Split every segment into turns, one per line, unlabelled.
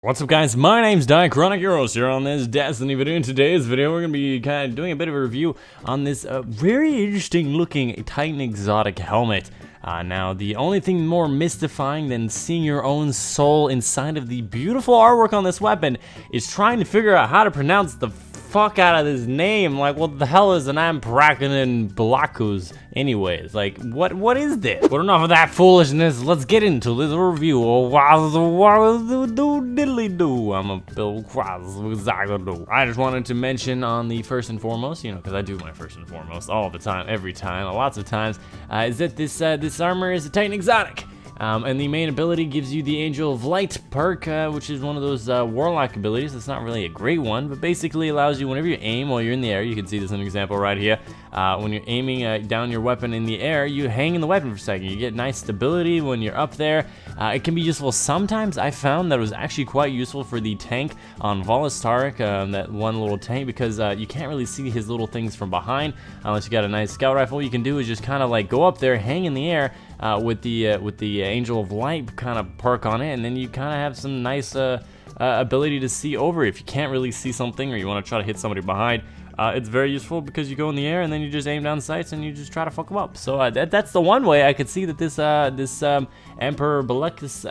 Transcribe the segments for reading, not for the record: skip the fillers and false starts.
What's up, guys? My name's Diachronic Heroes here on this Destiny video. In today's video, we're going to be kind of doing a bit of a review on this very interesting looking Titan exotic helmet. Now, the only thing more mystifying than seeing your own soul inside of the beautiful artwork on this weapon is trying to figure out how to pronounce the fuck out of this name. Like, what the hell is an Empyrean Bellicose anyways? Like, what is this? But enough of that foolishness, let's get into this review. I'm a Bill I just wanted to mention on the first and foremost, you know, because I do my first and foremost all the time, every time, lots of times, is that this armor is a Titan exotic. And the main ability gives you the Angel of Light perk, which is one of those warlock abilities. It's not really a great one, but basically allows you, whenever you aim while you're in the air, you can see this in an example right here. When you're aiming down your weapon in the air, you hang in the weapon for a second. You get nice stability when you're up there. It can be useful sometimes. I found that it was actually quite useful for the tank on Volastaric, that one little tank, because you can't really see his little things from behind unless you got a nice scout rifle. What you can do is just kind of like go up there, hang in the air with the Angel of Light kind of perk on it, and then you kind of have some nice ability to see over it. If you can't really see something or you want to try to hit somebody behind, it's very useful because you go in the air and then you just aim down sights and you just try to fuck them up. So that's the one way I could see that this Empyrean Bellicose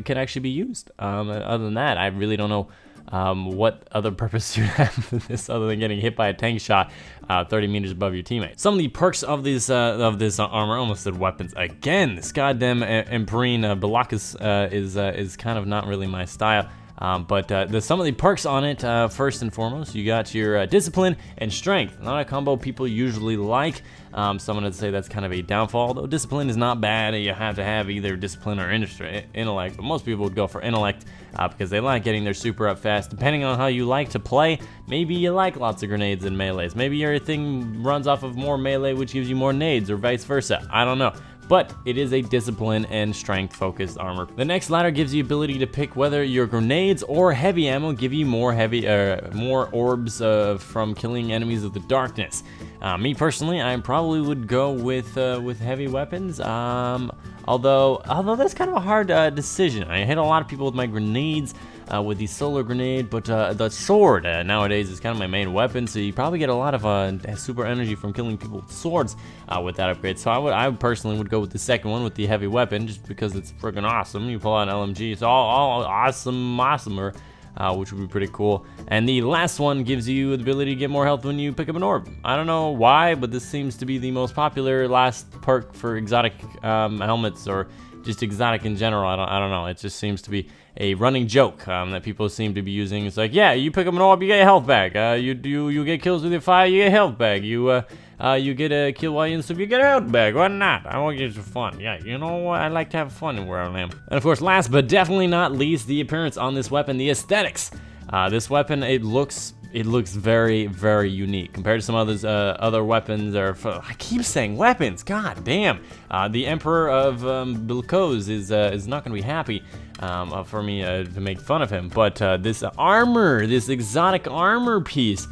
can actually be used. Other than that, I really don't know what other purpose you have for this other than getting hit by a tank shot 30 meters above your teammate. Some of the perks of this armor, almost said weapons again. This goddamn Empyrean Bellicose is kind of not really my style. But there's some of the perks on it. First and foremost, you got your discipline and strength. Not a combo people usually like. Someone would say that's kind of a downfall, though discipline is not bad. You have to have either discipline or intellect, but most people would go for intellect because they like getting their super up fast. Depending on how you like to play, maybe you like lots of grenades and melees. Maybe your thing runs off of more melee, which gives you more nades, or vice versa. I don't know. But it is a discipline and strength focused armor. The next ladder gives you ability to pick whether your grenades or heavy ammo give you more orbs from killing enemies of the darkness. Me personally, I probably would go with heavy weapons. Although that's kind of a hard decision. I hit a lot of people with my grenades, with the solar grenade, but the sword nowadays is kind of my main weapon, so you probably get a lot of super energy from killing people with swords with that upgrade. So I personally would go with the second one with the heavy weapon, just because it's freaking awesome. You pull out an LMG, it's all awesomer. Which would be pretty cool. And the last one gives you the ability to get more health when you pick up an orb. I don't know why, but this seems to be the most popular last perk for exotic helmets, or just exotic in general. I don't know. It just seems to be a running joke that people seem to be using. It's like, yeah, you pick up an orb, you get a health back. You get kills with your fire, you get a health back. You get a kill while you insub, you get a health back. Why not? I want to get some fun. Yeah, you know what? I like to have fun where I am. And of course, last but definitely not least, the appearance on this weapon, the aesthetics. This weapon, it looks very, very unique compared to some other weapons. I keep saying weapons. God damn. The Emperor of Bellicose is not going to be happy for me to make fun of him. But this armor, this exotic armor piece,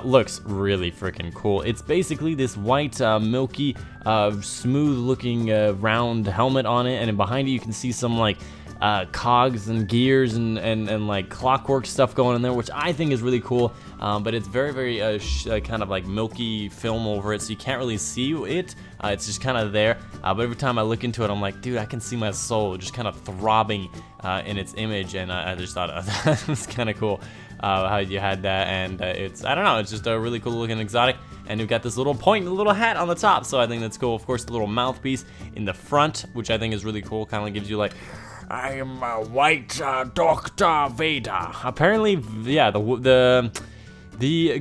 looks really freaking cool. It's basically this white, milky, smooth-looking round helmet on it, and then behind it you can see some like cogs and gears and like clockwork stuff going in there, which I think is really cool. But it's very kind of like milky film over it, so you can't really see it. It's just kind of there. But every time I look into it, I'm like, dude, I can see my soul just kind of throbbing in its image, and I just thought that was kind of cool. How you had that, and I don't know, it's just a really cool looking exotic, and you've got this little point, little hat on the top, so I think that's cool. Of course, the little mouthpiece in the front, which I think is really cool, kind of gives you like, I am a white Dr. Vader. Apparently, yeah, the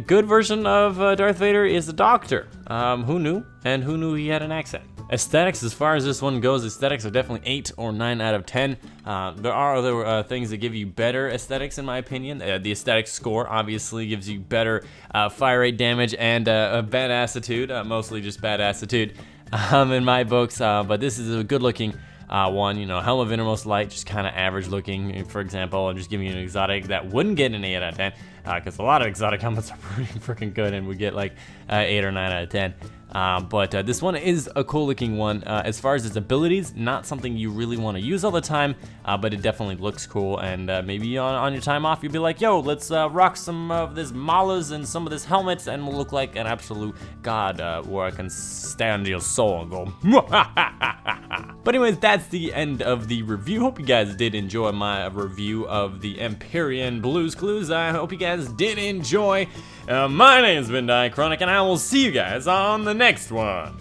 good version of Darth Vader is the Doctor. Who knew? And who knew he had an accent? Aesthetics, as far as this one goes, aesthetics are definitely 8 or 9 out of 10. There are other things that give you better aesthetics, in my opinion. The aesthetic score obviously gives you better fire rate damage and badassitude, mostly just badassitude in my books. But this is a good looking one. You know, Helm of Innermost Light, just kind of average looking. For example, I'm just giving you an exotic that wouldn't get an 8 out of 10, because a lot of exotic helmets are pretty freaking good and would get like 8 or 9 out of 10. But this one is a cool looking one. As far as its abilities, not something you really want to use all the time, but it definitely looks cool. And maybe on your time off, you'll be like, yo, let's rock some of this malas and some of this helmets, and we'll look like an absolute god, where I can stand your soul and go. But anyways, that's the end of the review. Hope you guys did enjoy my review of the Empyrean Blues Clues. I hope you guys did enjoy. My name's been Diachronic, and I will see you guys on the next one.